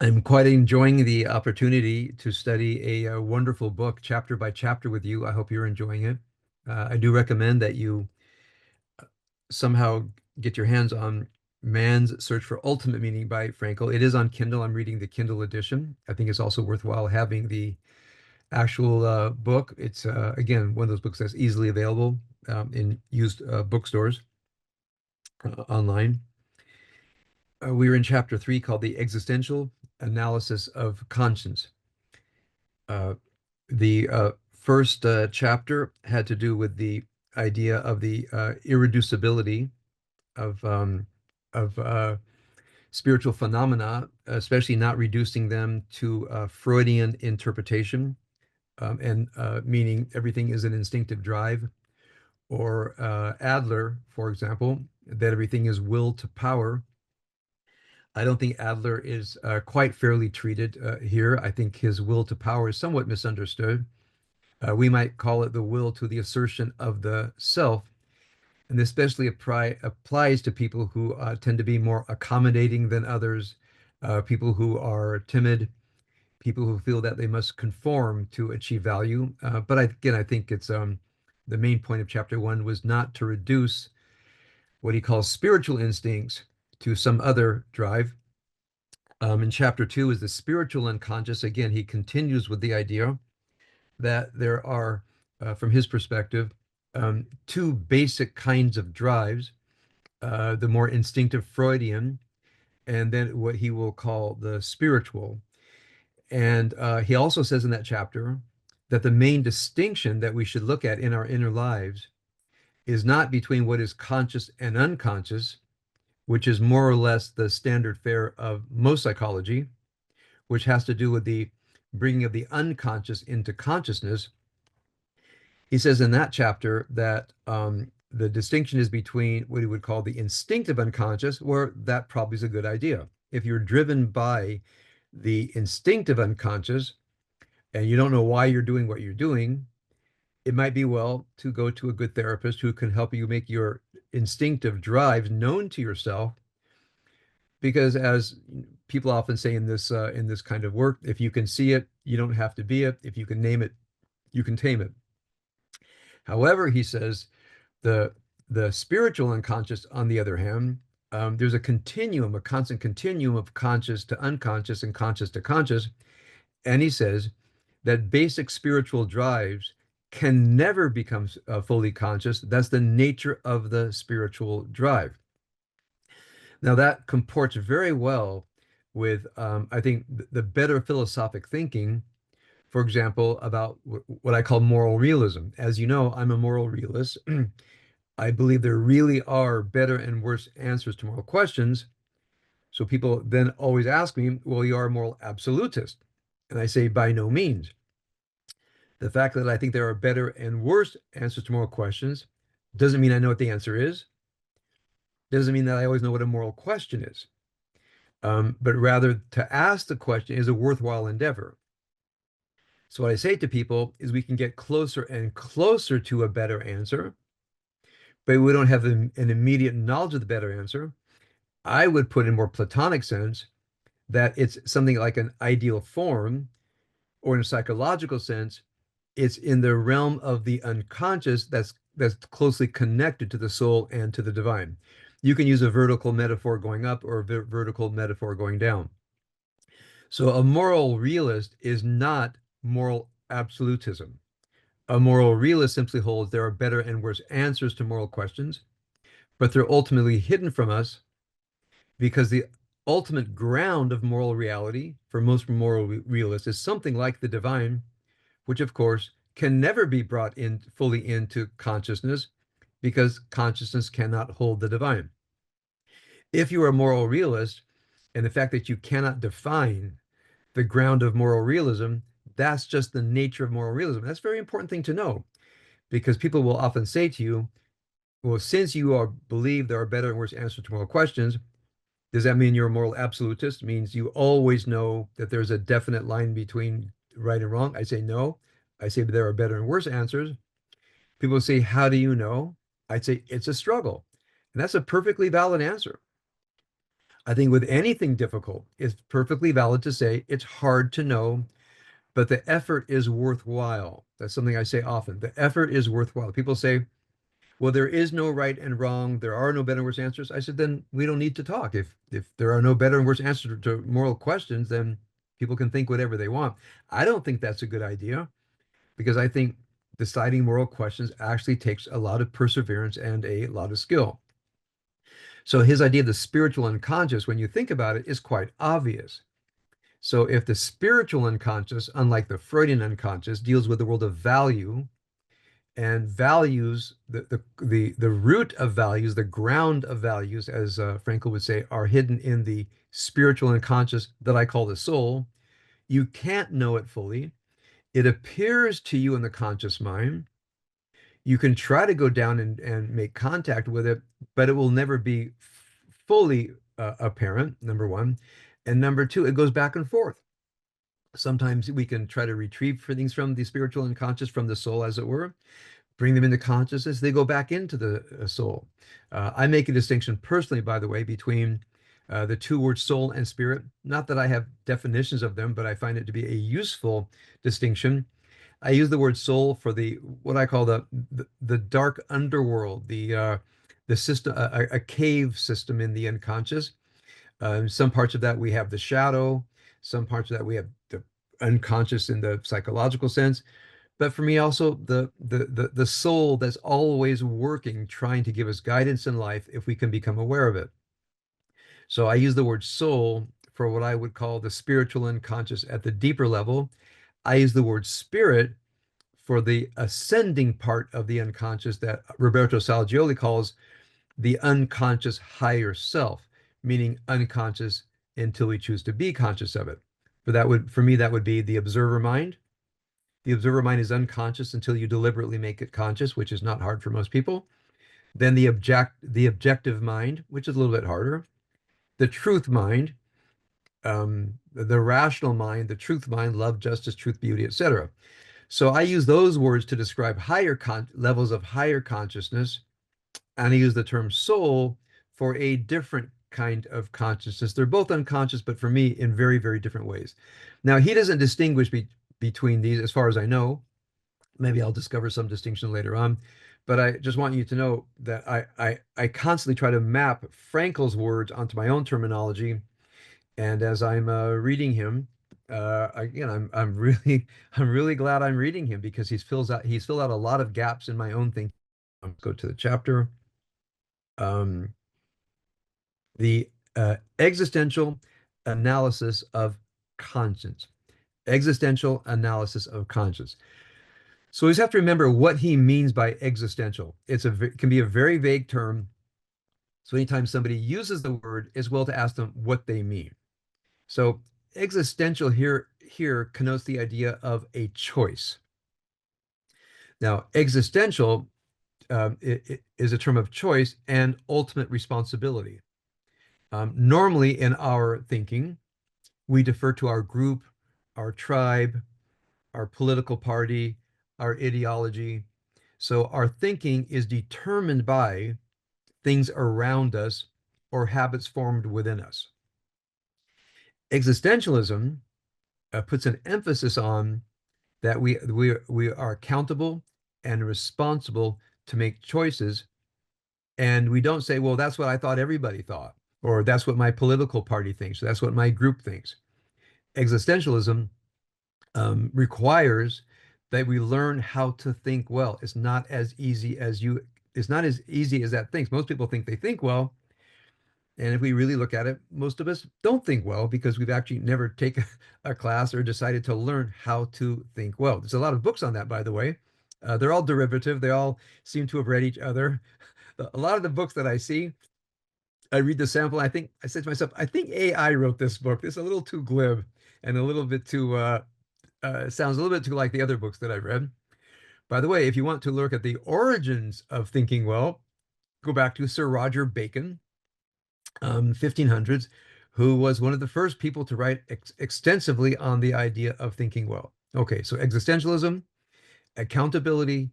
I'm quite enjoying the opportunity to study a wonderful book, chapter by chapter, with you. I hope you're enjoying it. I do recommend that you somehow get your hands on Man's Search for Ultimate Meaning by Frankl. It is on Kindle. I'm reading the Kindle edition. I think it's also worthwhile having the actual book. It's, again, one of those books that's easily available in used bookstores online. We were in chapter 3 called The Existential Analysis of Conscience. Uh, the first chapter had to do with the idea of the irreducibility of um, of spiritual phenomena, especially not reducing them to Freudian interpretation, and meaning everything is an instinctive drive, or Adler, for example, that everything is will to power. I don't think Adler is quite fairly treated here. I think his will to power is somewhat misunderstood. We might call it the will to the assertion of the self, and this especially applies to people who tend to be more accommodating than others, people who are timid, people who feel that they must conform to achieve value. But again, I think it's the main point of chapter 1 was not to reduce what he calls spiritual instincts to some other drive. In chapter 2 is the spiritual unconscious. Again, he continues with the idea that there are, from his perspective, two basic kinds of drives, the more instinctive Freudian, and then what he will call the spiritual. And he also says in that chapter that the main distinction that we should look at in our inner lives is not between what is conscious and unconscious, which is more or less the standard fare of most psychology, which has to do with the bringing of the unconscious into consciousness. He says in that chapter that the distinction is between what he would call the instinctive unconscious, where that probably is a good idea. If you're driven by the instinctive unconscious and you don't know why you're doing what you're doing, it might be well to go to a good therapist who can help you make your instinctive drives known to yourself. Because as people often say in this kind of work, if you can see it, you don't have to be it. If you can name it, you can tame it. However, he says the spiritual unconscious, on the other hand, there's a continuum, a constant continuum of conscious to unconscious and conscious to conscious. And he says that basic spiritual drives can never become fully conscious. That's the nature of the spiritual drive. Now, that comports very well with, I think, the better philosophic thinking, for example, about what I call moral realism. As you know, I'm a moral realist. I believe there really are better and worse answers to moral questions. So people then always ask me, well, you are a moral absolutist. And I say, by no means. The fact that I think there are better and worse answers to moral questions doesn't mean I know what the answer is. Doesn't mean that I always know what a moral question is. But rather to ask the question is a worthwhile endeavor. So what I say to people is we can get closer and closer to a better answer, but we don't have an immediate knowledge of the better answer. I would put in more Platonic sense that it's something like an ideal form, or in a psychological sense, it's in the realm of the unconscious that's closely connected to the soul and to the divine. You can use a vertical metaphor going up or a vertical metaphor going down. So a moral realist is not moral absolutism. A moral realist simply holds there are better and worse answers to moral questions, but they're ultimately hidden from us because the ultimate ground of moral reality for most moral realists is something like the divine, which of course can never be brought in fully into consciousness because consciousness cannot hold the divine. If you are a moral realist, and the fact that you cannot define the ground of moral realism, that's just the nature of moral realism. That's a very important thing to know because people will often say to you, well, since you are believe there are better and worse answers to moral questions, does that mean you're a moral absolutist? It means you always know that there's a definite line between right and wrong? I say no. I say there are better and worse answers. People say, how do you know? I'd say it's a struggle. And that's a perfectly valid answer. I think with anything difficult, it's perfectly valid to say it's hard to know, but the effort is worthwhile. That's something I say often. The effort is worthwhile. People say, well, there is no right and wrong. There are no better and worse answers. I said, then we don't need to talk. If there are no better and worse answers to moral questions, then people can think whatever they want. I don't think that's a good idea because I think deciding moral questions actually takes a lot of perseverance and a lot of skill. So his idea of the spiritual unconscious, when you think about it, is quite obvious. So if the spiritual unconscious, unlike the Freudian unconscious, deals with the world of value and values, the root of values, the ground of values, as Frankl would say, are hidden in the spiritual unconscious that I call the soul. You can't know it fully. It appears to you in the conscious mind. You can try to go down and make contact with it, but it will never be fully apparent, number one. And number two, it goes back and forth. Sometimes we can try to retrieve things from the spiritual unconscious, from the soul, as it were, bring them into consciousness. They go back into the soul. I make a distinction personally, by the way, between the two words soul and spirit. Not that I have definitions of them, but I find it to be a useful distinction. I use the word soul for the what I call the dark underworld, the system, a cave system in the unconscious. Some parts of that we have the shadow, some parts of that we have the unconscious in the psychological sense. But for me, also the soul that's always working, trying to give us guidance in life if we can become aware of it. So I use the word soul for what I would call the spiritual unconscious at the deeper level. I use the word spirit for the ascending part of the unconscious that Roberto Salgioli calls the unconscious higher self, meaning unconscious until we choose to be conscious of it. For me, that would be the observer mind. The observer mind is unconscious until you deliberately make it conscious, which is not hard for most people. Then the objective mind, which is a little bit harder. The truth mind, the rational mind, the truth mind, love, justice, truth, beauty, etc. So I use those words to describe higher levels of higher consciousness, and I use the term soul for a different kind of consciousness. They're both unconscious, but for me, in very, very different ways. Now, he doesn't distinguish between these, as far as I know. Maybe I'll discover some distinction later on. But I just want you to know that I constantly try to map Frankl's words onto my own terminology. And as I'm reading him, again, I'm really I'm really glad I'm reading him because he's filled out a lot of gaps in my own thinking. Let's go to the chapter. Um, the existential analysis of conscience. Existential analysis of conscience. So we just have to remember what he means by existential. It can be a very vague term. So anytime somebody uses the word, it's well to ask them what they mean. So existential here connotes the idea of a choice. Now, existential it is a term of choice and ultimate responsibility. Normally, in our thinking, we defer to our group, our tribe, our political party, our ideology. So our thinking is determined by things around us or habits formed within us. Existentialism puts an emphasis on that we are accountable and responsible to make choices, and we don't say, well, that's what I thought everybody thought, or that's what my political party thinks, or that's what my group thinks. Existentialism requires that we learn how to think well. It's not as easy as that thinks. Most people think they think well. And if we really look at it, most of us don't think well because we've actually never taken a class or decided to learn how to think well. There's a lot of books on that, by the way. They're all derivative. They all seem to have read each other. A lot of the books that I see, I read the sample. I said to myself, I think AI wrote this book. It's a little too glib and a little bit too sounds a little bit too like the other books that I've read. By the way, if you want to look at the origins of thinking well, go back to Sir Roger Bacon, 1500s, who was one of the first people to write extensively on the idea of thinking well. Okay, so existentialism, accountability,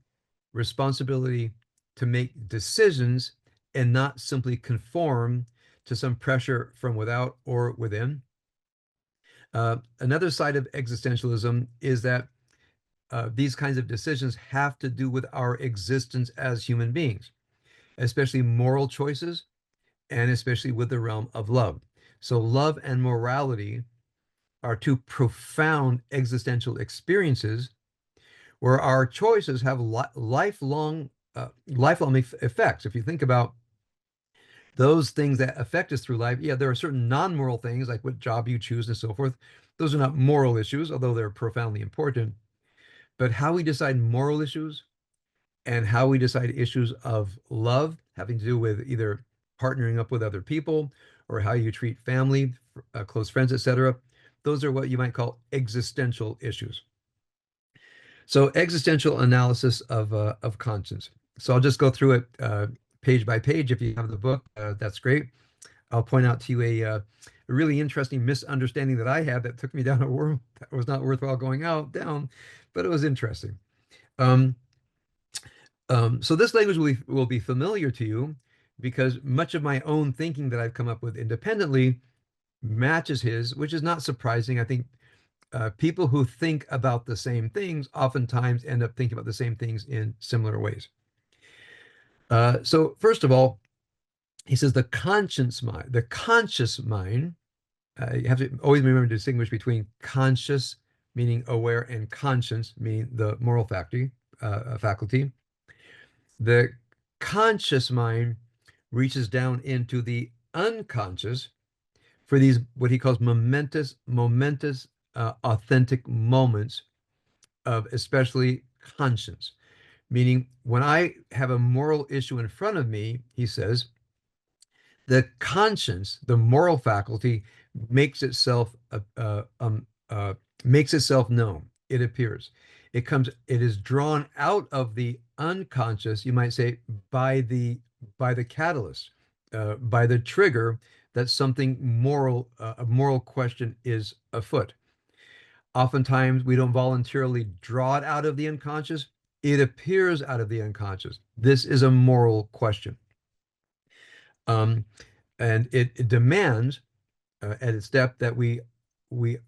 responsibility to make decisions and not simply conform to some pressure from without or within. Another side of existentialism is that these kinds of decisions have to do with our existence as human beings, especially moral choices, and especially with the realm of love. So, love and morality are two profound existential experiences where our choices have lifelong effects. If you think about those things that affect us through life, yeah, there are certain non-moral things like what job you choose and so forth. Those are not moral issues, although they're profoundly important. But how we decide moral issues and how we decide issues of love having to do with either partnering up with other people or how you treat family, close friends, etc. Those are what you might call existential issues. So existential analysis of conscience. So I'll just go through it page by page. If you have the book, that's great. I'll point out to you a really interesting misunderstanding that I had that took me down a world that was not worthwhile going down, but it was interesting. Um, so this language will be familiar to you because much of my own thinking that I've come up with independently matches his, which is not surprising. I think people who think about the same things oftentimes end up thinking about the same things in similar ways. So first of all, he says the conscious mind, you have to always remember to distinguish between conscious, meaning aware, and conscience, meaning the moral faculty. The conscious mind reaches down into the unconscious for these, what he calls momentous, authentic moments of especially conscience. Meaning, when I have a moral issue in front of me, he says, the conscience, the moral faculty, makes itself makes itself known. It appears. It is drawn out of the unconscious, you might say, by the catalyst, by the trigger that something moral, a moral question is afoot. Oftentimes, we don't voluntarily draw it out of the unconscious. It appears out of the unconscious. This is a moral question. Um, and it demands at its depth that we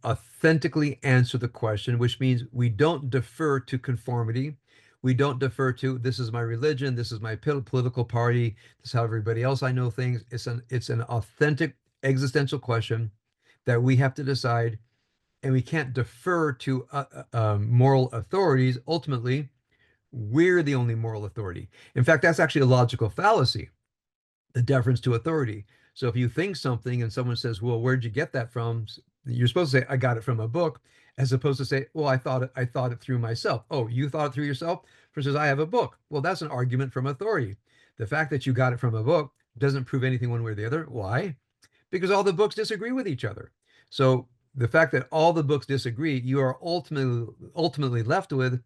authentically answer the question, which means we don't defer to conformity. We don't defer to this is my religion, this is my political party, this is how everybody else I know things. It's an authentic existential question that we have to decide, and we can't defer to moral authorities. Ultimately, we're the only moral authority. In fact, that's actually a logical fallacy, the deference to authority. So if you think something and someone says, "Well, where'd you get that from?" You're supposed to say, "I got it from a book," as opposed to say, "Well, I thought it through myself." Oh, you thought it through yourself? Versus, "I have a book." Well, that's an argument from authority. The fact that you got it from a book doesn't prove anything one way or the other. Why? Because all the books disagree with each other. So the fact that all the books disagree, you are ultimately left with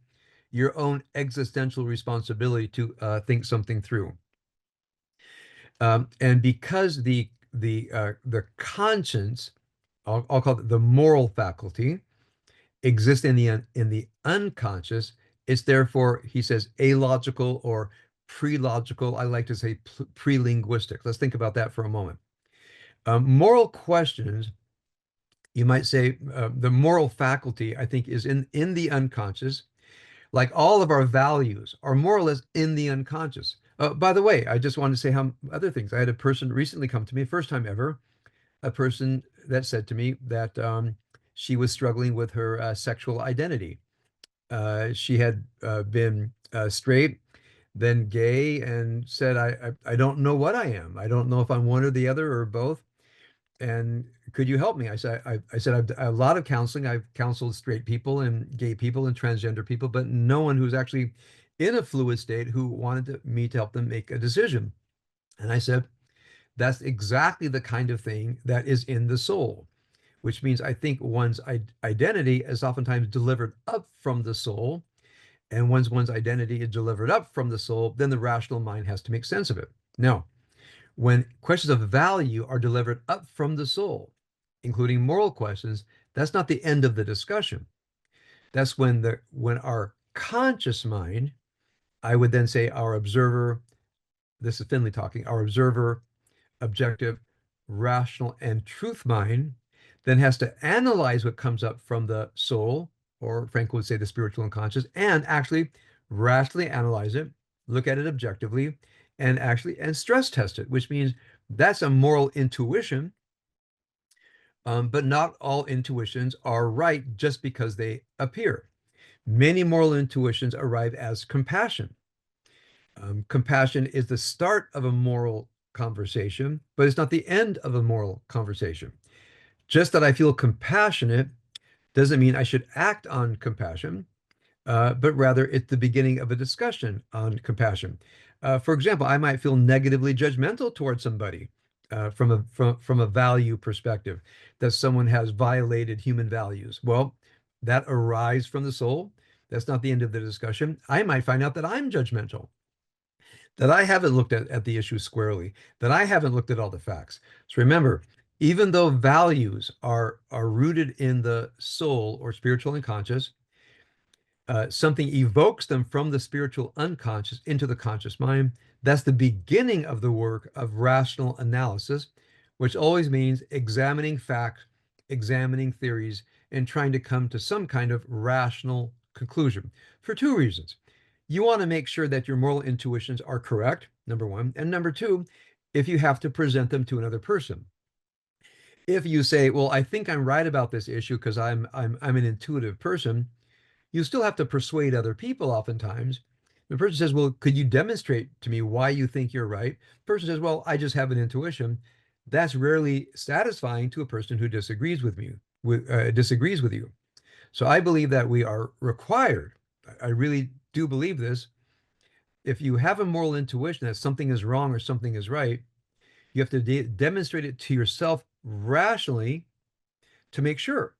your own existential responsibility to think something through. And because the conscience, I'll call it the moral faculty, exists in the unconscious, it's therefore, he says, alogical or pre-logical. I like to say pre-linguistic. Let's think about that for a moment. Moral questions, you might say, the moral faculty, I think, is in the unconscious. Like all of our values are more or less in the unconscious. By the way, I just wanted to say how other things. I had a person recently come to me, first time ever, a person that said to me that she was struggling with her sexual identity. She had been straight, then gay, and said, I don't know what I am. I don't know if I'm one or the other or both. And could you help me? I said, I've a lot of counseling. I've counseled straight people and gay people and transgender people, but no one who's actually in a fluid state who wanted me to help them make a decision. And I said, that's exactly the kind of thing that is in the soul, which means I think one's identity is oftentimes delivered up from the soul. And once one's identity is delivered up from the soul, then the rational mind has to make sense of it. Now, when questions of value are delivered up from the soul, including moral questions, that's not the end of the discussion. That's when our conscious mind, I would then say our observer, this is Finley talking, our observer, objective, rational, and truth mind, then has to analyze what comes up from the soul, or Frank would say the spiritual unconscious, and actually rationally analyze it, look at it objectively, and stress test it, which means that's a moral intuition. But not all intuitions are right just because they appear. Many moral intuitions arrive as compassion. Compassion is the start of a moral conversation, but it's not the end of a moral conversation. Just that I feel compassionate doesn't mean I should act on compassion, but rather it's the beginning of a discussion on compassion. For example, I might feel negatively judgmental towards somebody from a value perspective, that someone has violated human values. Well, that arises from the soul. That's not the end of the discussion. I might find out that I'm judgmental, that I haven't looked at the issue squarely, that I haven't looked at all the facts. So remember, even though values are rooted in the soul or spiritual unconscious, something evokes them from the spiritual unconscious into the conscious mind. That's the beginning of the work of rational analysis, which always means examining facts, examining theories, and trying to come to some kind of rational conclusion for two reasons. You want to make sure that your moral intuitions are correct, number one. And number two, if you have to present them to another person. If you say, well, I think I'm right about this issue because I'm an intuitive person, you still have to persuade other people oftentimes. The person says, well, could you demonstrate to me why you think you're right? The person says, well, I just have an intuition. That's rarely satisfying to a person who disagrees with you. So I believe that we are required. I really do believe this. If you have a moral intuition that something is wrong or something is right, you have to demonstrate it to yourself rationally to make sure.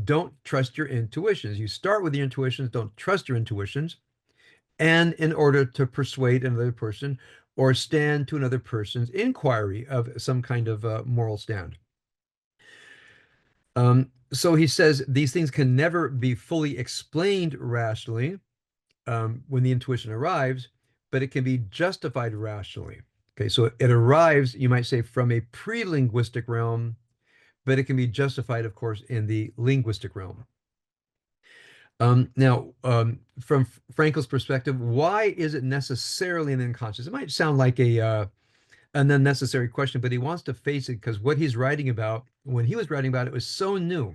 Don't trust your intuitions. You start with your intuitions, don't trust your intuitions. And in order to persuade another person or stand to another person's inquiry of some kind of moral stand. So he says these things can never be fully explained rationally when the intuition arrives, but it can be justified rationally. Okay, so it arrives, you might say, from a pre-linguistic realm, but it can be justified, of course, in the linguistic realm. Now, from Frankel's perspective, why is it necessarily an unconscious? It might sound like an unnecessary question, but he wants to face it because what he's writing about, when he was writing about it, was so new.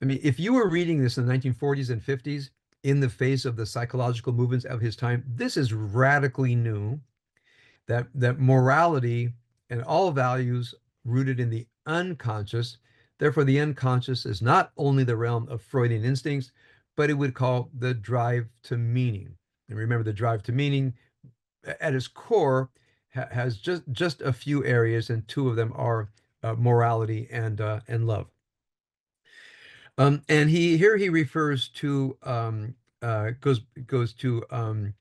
I mean, if you were reading this in the 1940s and 50s, in the face of the psychological movements of his time, this is radically new. That morality and all values rooted in the unconscious. Therefore, the unconscious is not only the realm of Freudian instincts, but it would call the drive to meaning. And remember, the drive to meaning at its core has just a few areas, and two of them are morality and love. And he refers to goes to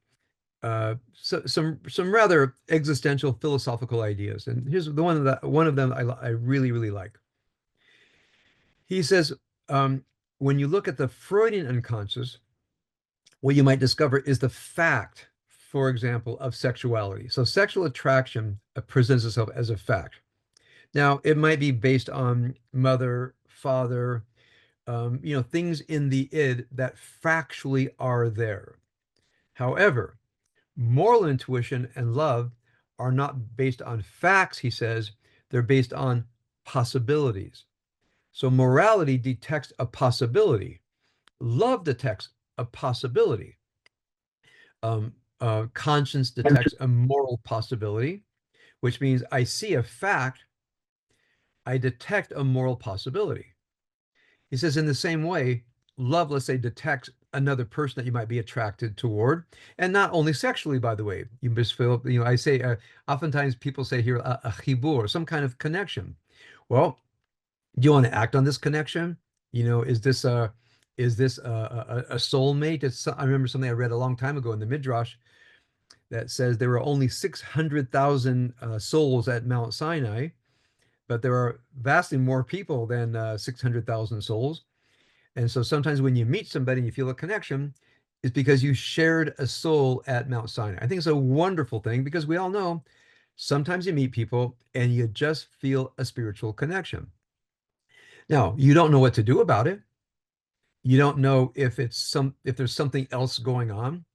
some rather existential philosophical ideas, and here's one of them I really like. He says, when you look at the Freudian unconscious, what you might discover is the fact, for example, of sexuality. So sexual attraction presents itself as a fact. Now, it might be based on mother, father, things in the id that factually are there. However, moral intuition and love are not based on facts, he says, they're based on possibilities. So morality detects a possibility. Love detects a possibility. Conscience detects a moral possibility, which means I see a fact, I detect a moral possibility. He says, in the same way, love, let's say, detects another person that you might be attracted toward, and not only sexually, by the way. You must feel, I say, oftentimes people say here a chibur, some kind of connection. Well, do you want to act on this connection? Is this a soulmate? I remember something I read a long time ago in the Midrash that says there were only 600,000 souls at Mount Sinai, but there are vastly more people than 600,000 souls. And so sometimes when you meet somebody and you feel a connection, it's because you shared a soul at Mount Sinai. I think it's a wonderful thing because we all know Sometimes you meet people and you just feel a spiritual connection. Now, you don't know what to do about it. You don't know if there's something else going on.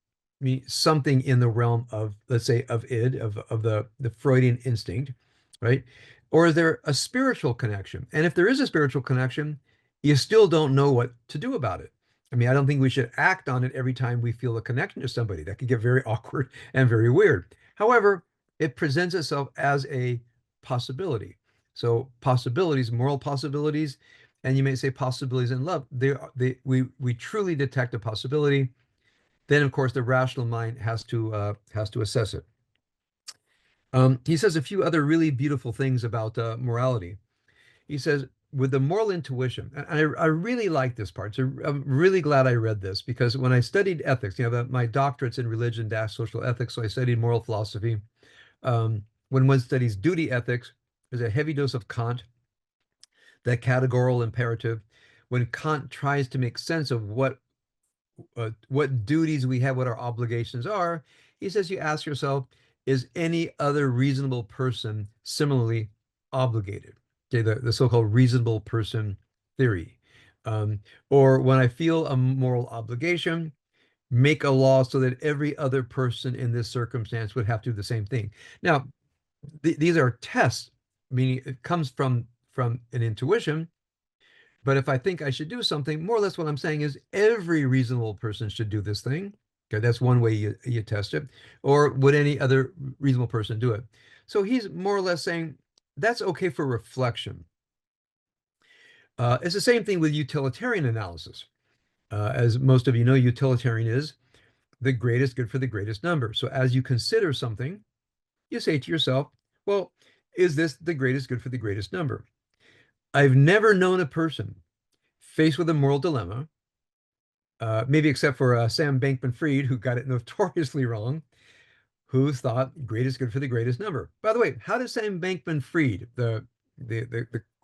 I mean, something in the realm of, let's say, of id, of the Freudian instinct, right? Or is there a spiritual connection? And if there is a spiritual connection, you still don't know what to do about it. I mean, I don't think we should act on it every time we feel a connection to somebody. That could get very awkward and very weird. However, it presents itself as a possibility. So possibilities, moral possibilities, and you may say possibilities in love. We truly detect a possibility. Then, of course, the rational mind has to assess it. He says a few other really beautiful things about morality. He says, with the moral intuition, and I really like this part. So I'm really glad I read this because when I studied ethics, my doctorate's in religion dash social ethics, so I studied moral philosophy. When one studies duty ethics, there's a heavy dose of Kant, that categorical imperative. When Kant tries to make sense of what duties we have, what our obligations are, he says you ask yourself, is any other reasonable person similarly obligated? Okay, the so-called reasonable person theory. Or when I feel a moral obligation, make a law so that every other person in this circumstance would have to do the same thing. Now, these are tests, meaning it comes from an intuition. But if I think I should do something, more or less what I'm saying is every reasonable person should do this thing. Okay, that's one way you test it. Or would any other reasonable person do it? So he's more or less saying that's okay for reflection. It's the same thing with utilitarian analysis. As most of you know, utilitarian is the greatest good for the greatest number. So as you consider something, you say to yourself, well, is this the greatest good for the greatest number? I've never known a person faced with a moral dilemma, maybe except for Sam Bankman-Fried, who got it notoriously wrong, who thought greatest good for the greatest number. By the way, how did Sam Bankman-Fried, the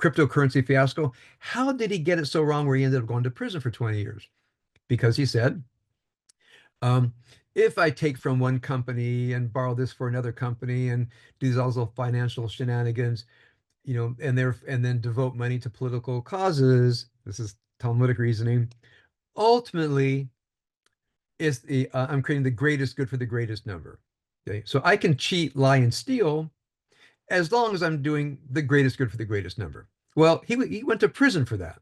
cryptocurrency fiasco, how did he get it so wrong where he ended up going to prison for 20 years? Because he said, um, if I take from one company and borrow this for another company and do these also financial shenanigans, and then devote money to political causes, this is Talmudic reasoning, ultimately I'm creating the greatest good for the greatest number. Okay, so I can cheat, lie, and steal as long as I'm doing the greatest good for the greatest number. Well, he went to prison for that.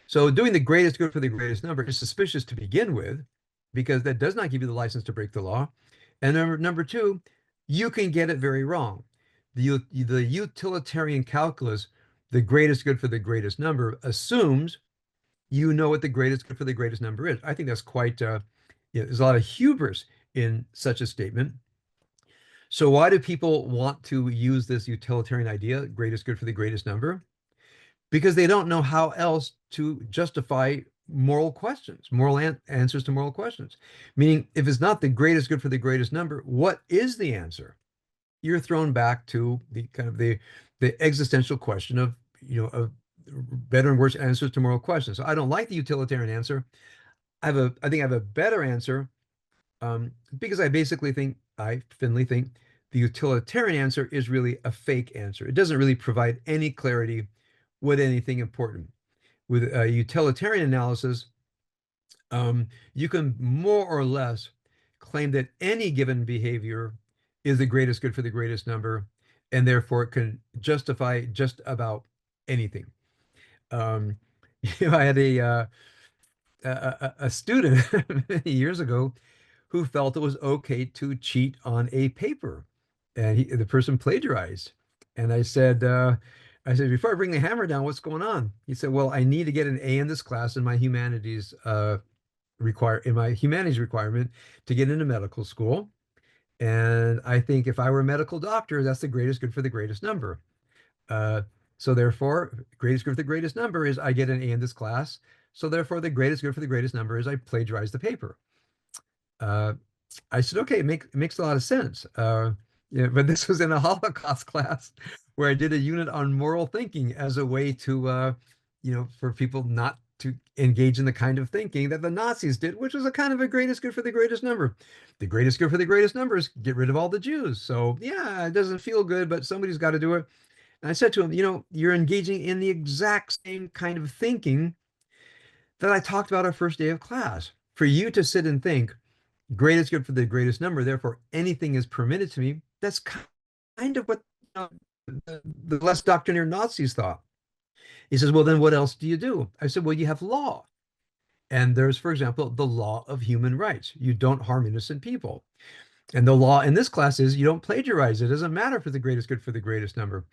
So doing the greatest good for the greatest number is suspicious to begin with, because that does not give you the license to break the law. And number two, you can get it very wrong. The utilitarian calculus, the greatest good for the greatest number, assumes you know what the greatest good for the greatest number is. I think that's quite, there's a lot of hubris in such a statement. So why do people want to use this utilitarian idea, greatest good for the greatest number? Because they don't know how else to justify moral questions, answers to moral questions. Meaning, if it's not the greatest good for the greatest number, what is the answer? You're thrown back to the kind of the existential question of, of better and worse answers to moral questions. So I don't like the utilitarian answer. I think I have a better answer, because I Finley think the utilitarian answer is really a fake answer. It doesn't really provide any clarity with anything important. With a utilitarian analysis, you can more or less claim that any given behavior is the greatest good for the greatest number, and therefore it can justify just about anything. Um, I had a student many years ago who felt it was okay to cheat on a paper, and the person plagiarized. And I said, before I bring the hammer down, what's going on? He said, well, I need to get an A in this class in my humanities requirement to get into medical school. And I think if I were a medical doctor, that's the greatest good for the greatest number. Uh, so therefore, greatest good for the greatest number is I get an A in this class. So therefore, the greatest good for the greatest number is I plagiarize the paper. Uh, I said, okay, it makes a lot of sense. Yeah, but this was in a Holocaust class where I did a unit on moral thinking as a way to, for people not to engage in the kind of thinking that the Nazis did, which was a kind of a greatest good for the greatest number. The greatest good for the greatest number is get rid of all the Jews. So yeah, it doesn't feel good, but somebody's got to do it. And I said to him, you're engaging in the exact same kind of thinking that I talked about our first day of class. For you to sit and think, greatest good for the greatest number, therefore anything is permitted to me, that's kind of what the less doctrinaire Nazis thought. He says, well, then what else do you do? I said, well, you have law. And there's, for example, the law of human rights. You don't harm innocent people. And the law in this class is you don't plagiarize. It doesn't matter if it's the greatest good for the greatest number.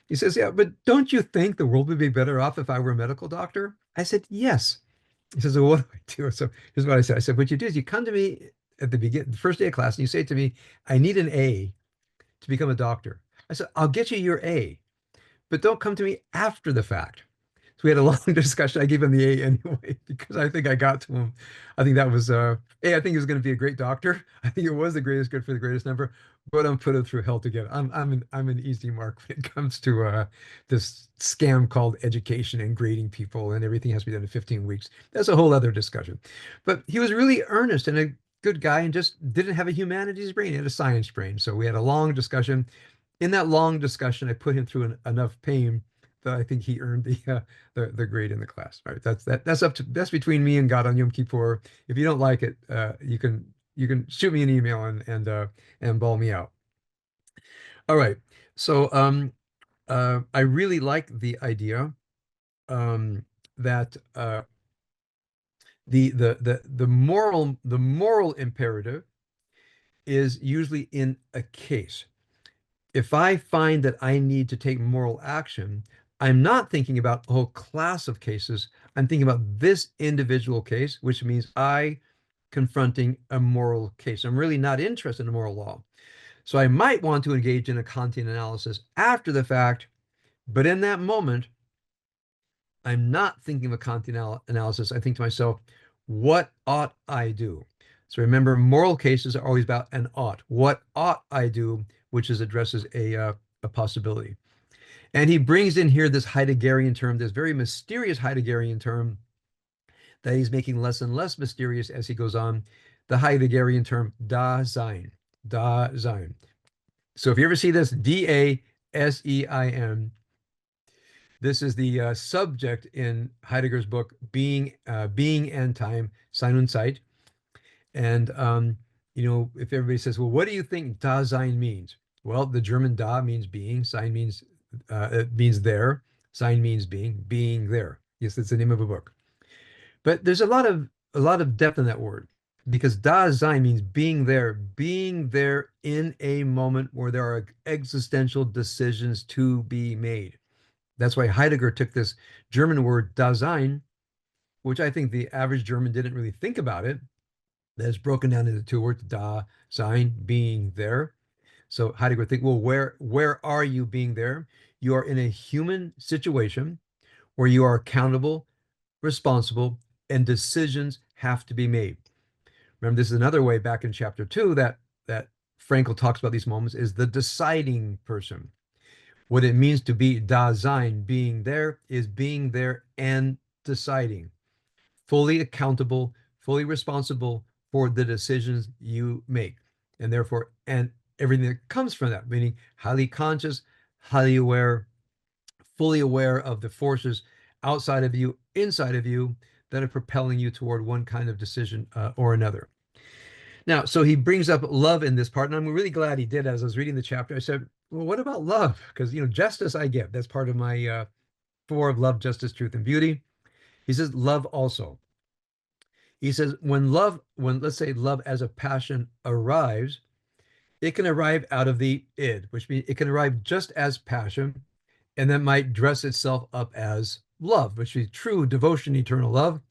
He says, yeah, but don't you think the world would be better off if I were a medical doctor? I said, yes. He says, well, what do I do? So here's what I said. I said, what you do is you come to me at the first day of class, and you say to me, I need an A to become a doctor. I said, I'll get you your A, but don't come to me after the fact. So we had a long discussion. I gave him the A anyway because I think I got to him. I think that was A. I think he was going to be a great doctor. I think it was the greatest good for the greatest number, but I'm put him through hell to get it. I'm an easy mark when it comes to this scam called education and grading people, and everything has to be done in 15 weeks. That's a whole other discussion. But he was really earnest and a good guy and just didn't have a humanities brain. He had a science brain. So we had a long discussion. In that long discussion, I put him through enough pain that I think he earned the grade in the class. All right, that's between me and God on Yom Kippur. If you don't like it, you can shoot me an email and bawl me out. All right. So I really like the idea that the moral imperative is usually in a case. If I find that I need to take moral action, I'm not thinking about a whole class of cases. I'm thinking about this individual case, which means I confronting a moral case. I'm really not interested in moral law. So I might want to engage in a Kantian analysis after the fact, but in that moment, I'm not thinking of a Kantian analysis. I think to myself, what ought I do? So remember, moral cases are always about an ought. What ought I do, which addresses a possibility. And he brings in here this Heideggerian term, this very mysterious Heideggerian term that he's making less and less mysterious as he goes on, the Heideggerian term Dasein. Dasein. So if you ever see this, Dasein, this is the subject in Heidegger's book, Being and Time, Sein und Zeit. And, if everybody says, well, what do you think Dasein means? Well, the German Da means being, Sein means it means there, Sein means being there. Yes, it's the name of a book. But there's a lot of depth in that word because Dasein means being there in a moment where there are existential decisions to be made. That's why Heidegger took this German word Dasein, which I think the average German didn't really think about it. That's broken down into two words, Dasein, being there. So Heidegger think, well, where are you being there? You are in a human situation where you are accountable, responsible, and decisions have to be made. Remember, this is another way back in chapter 2 that Frankl talks about these moments is the deciding person. What it means to be Dasein, being there, is being there and deciding, fully accountable, fully responsible for the decisions you make, and therefore, and everything that comes from that, meaning highly conscious, highly aware, fully aware of the forces outside of you, inside of you, that are propelling you toward one kind of decision or another. Now, so he brings up love in this part, and I'm really glad he did. As I was reading the chapter, I said, well, what about love? Because, justice I get. That's part of my four of love, justice, truth, and beauty. He says, love also. He says, when let's say love as a passion arrives, it can arrive out of the id, which means it can arrive just as passion, and that might dress itself up as love, which is true devotion, eternal love.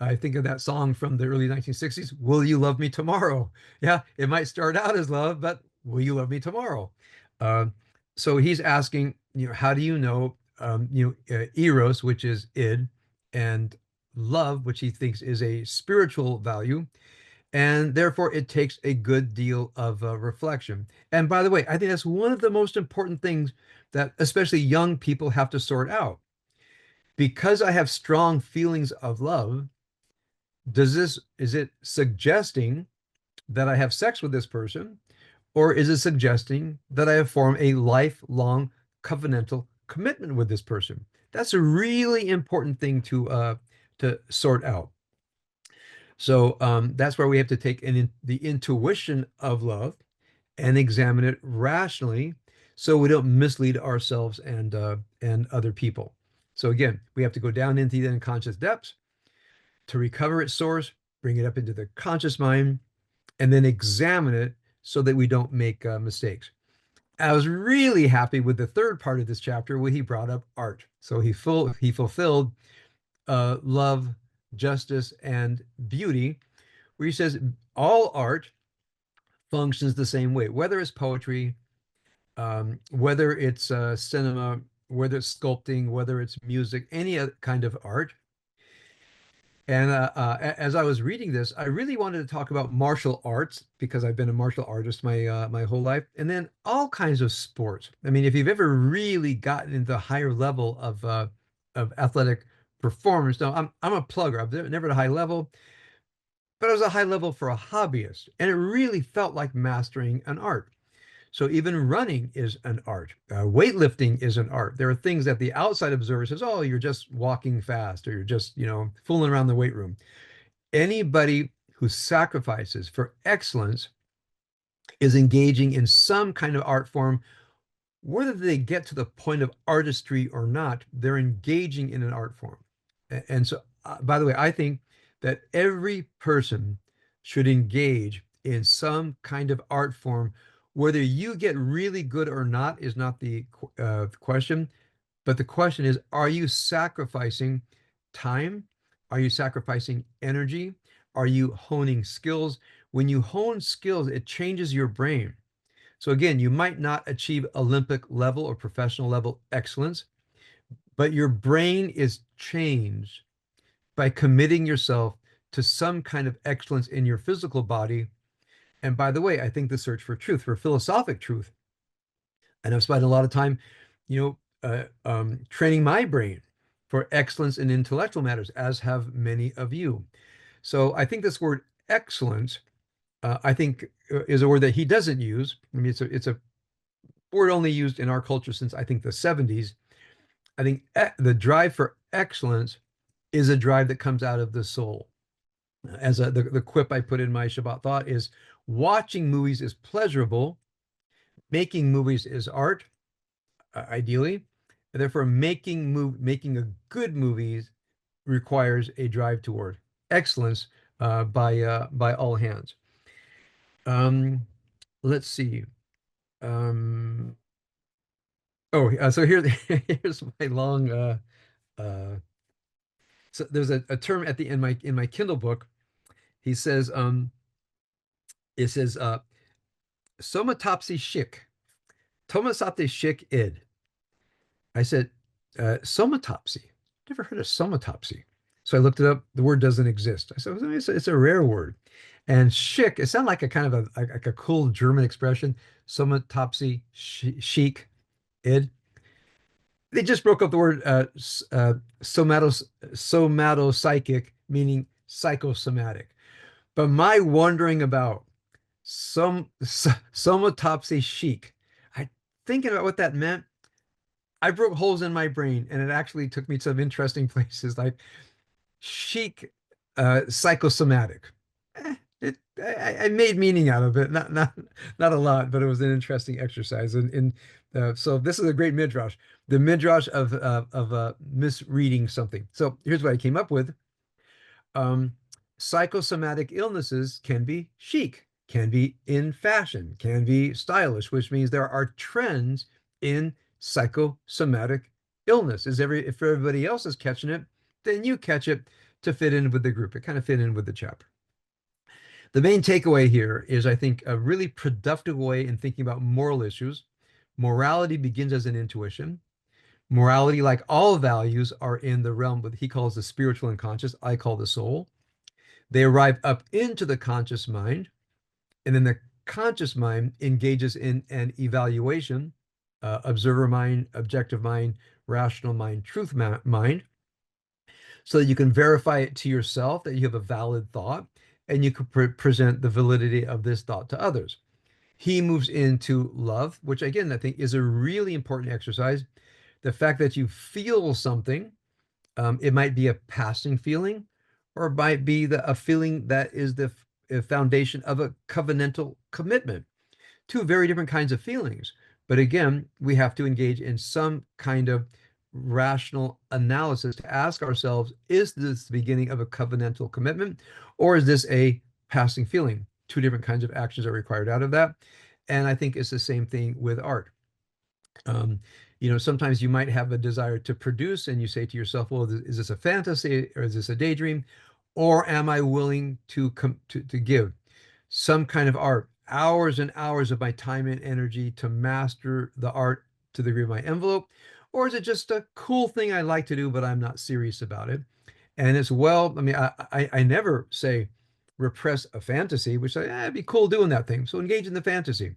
I think of that song from the early 1960s, Will You Love Me Tomorrow? Yeah, it might start out as love, but will you love me tomorrow? Uh, so he's asking, how do you know, eros, which is id, and love, which he thinks is a spiritual value, and therefore it takes a good deal of reflection. And by the way, I think that's one of the most important things that especially young people have to sort out because I have strong feelings of love, is it suggesting that I have sex with this person, or is it suggesting that I have formed a lifelong covenantal commitment with this person? That's a really important thing to sort out. So that's where we have to take the intuition of love and examine it rationally, so we don't mislead ourselves and other people. So again, we have to go down into the unconscious depths to recover its source, bring it up into the conscious mind, and then examine it so that we don't make mistakes. I was really happy with the third part of this chapter where he brought up art. So he fulfilled love, justice, and beauty, where he says all art functions the same way, whether it's poetry, whether it's cinema, whether it's sculpting, whether it's music, any other kind of art. And as I was reading this, I really wanted to talk about martial arts because I've been a martial artist my whole life, and then all kinds of sports. I mean, if you've ever really gotten into the higher level of athletic performance, now I'm a plugger. I've never at a high level, but I was a high level for a hobbyist, and it really felt like mastering an art. So even running is an art. Weightlifting is an art. There are things that the outside observer says, "Oh, you're just walking fast, or you're just, fooling around the weight room." Anybody who sacrifices for excellence is engaging in some kind of art form. Whether they get to the point of artistry or not, they're engaging in an art form. And so, by the way, I think that every person should engage in some kind of art form. Whether you get really good or not is not the question, but the question is, are you sacrificing time? Are you sacrificing energy? Are you honing skills? When you hone skills, it changes your brain. So again, you might not achieve Olympic level or professional level excellence, but your brain is changed by committing yourself to some kind of excellence in your physical body. And by the way, I think the search for truth, for philosophic truth, and I've spent a lot of time, training my brain for excellence in intellectual matters, as have many of you. So I think this word excellence, I think, is a word that he doesn't use. I mean, it's a word only used in our culture since I think the 70s. I think the drive for excellence is a drive that comes out of the soul. The quip I put in my Shabbat thought is, watching movies is pleasurable, making movies is art, ideally. And therefore, making a good movies requires a drive toward excellence by all hands. Um, let's see. Um, so here's my long. So there's a term at the in my Kindle book. He says, it says, somatopsy shik, tomasate shik id. I said, somatopsy. Never heard of somatopsy. So I looked it up. The word doesn't exist. I said, it's a rare word. And shik, it sounded like a kind of like a cool German expression. Somatopsy chic id. They just broke up the word somatopsychic, meaning psychosomatic. But my wondering about somatopsy chic, I thinking about what that meant. I broke holes in my brain, and it actually took me to some interesting places, like chic, psychosomatic. I made meaning out of it, not a lot, but it was an interesting exercise. And so this is a great midrash, the midrash of misreading something. So here's what I came up with. Um, Psychosomatic illnesses can be chic, can be in fashion, can be stylish, which means there are trends in psychosomatic illness. If everybody else is catching it, then you catch it to fit in with the group. It kind of fit in with the chapter. The main takeaway here is, I think, a really productive way in thinking about moral issues. Morality begins as an intuition. Morality, like all values, are in the realm what he calls the spiritual and conscious. I call the soul. They arrive up into the conscious mind, and then the conscious mind engages in an evaluation, observer mind, objective mind, rational mind, truth mind. so that you can verify it to yourself that you have a valid thought and you can present the validity of this thought to others. He moves into love, which again, I think is a really important exercise. The fact that you feel something, it might be a passing feeling, or it might be a feeling that is the foundation of a covenantal commitment. Two very different kinds of feelings. But again, we have to engage in some kind of rational analysis to ask ourselves, is this the beginning of a covenantal commitment, or is this a passing feeling? Two different kinds of actions are required out of that. And I think it's the same thing with art. Um, Sometimes you might have a desire to produce and you say to yourself, well, is this a fantasy or is this a daydream? Or am I willing to give some kind of art, hours and hours of my time and energy to master the art to the degree of my envelope? Or is it just a cool thing I like to do, but I'm not serious about it? And as well, I mean, I never say repress a fantasy, which it'd be cool doing that thing. So engage in the fantasy.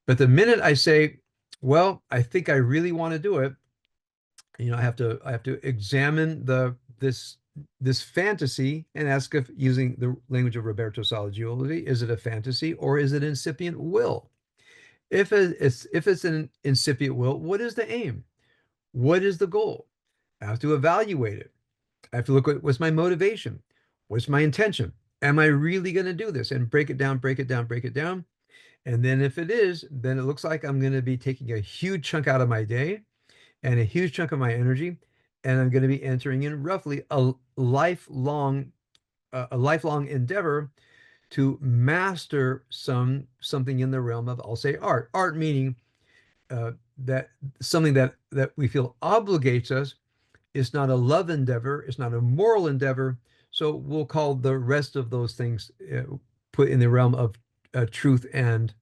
But the minute I say, well, I think I really want to do it, I have to examine this fantasy and ask if, using the language of Roberto Salagioli, is it a fantasy or is it incipient will? If it's an incipient will, what is the aim? What is the goal? I have to evaluate it. I have to look at what's my motivation? What's my intention? Am I really going to do this? And break it down, break it down, break it down. And then if it is, then it looks like I'm going to be taking a huge chunk out of my day and a huge chunk of my energy, and I'm going to be entering in roughly a lifelong endeavor to master something in the realm of, I'll say, art. Art meaning that something that we feel obligates us. It's not a love endeavor. It's not a moral endeavor. So we'll call the rest of those things put in the realm of truth and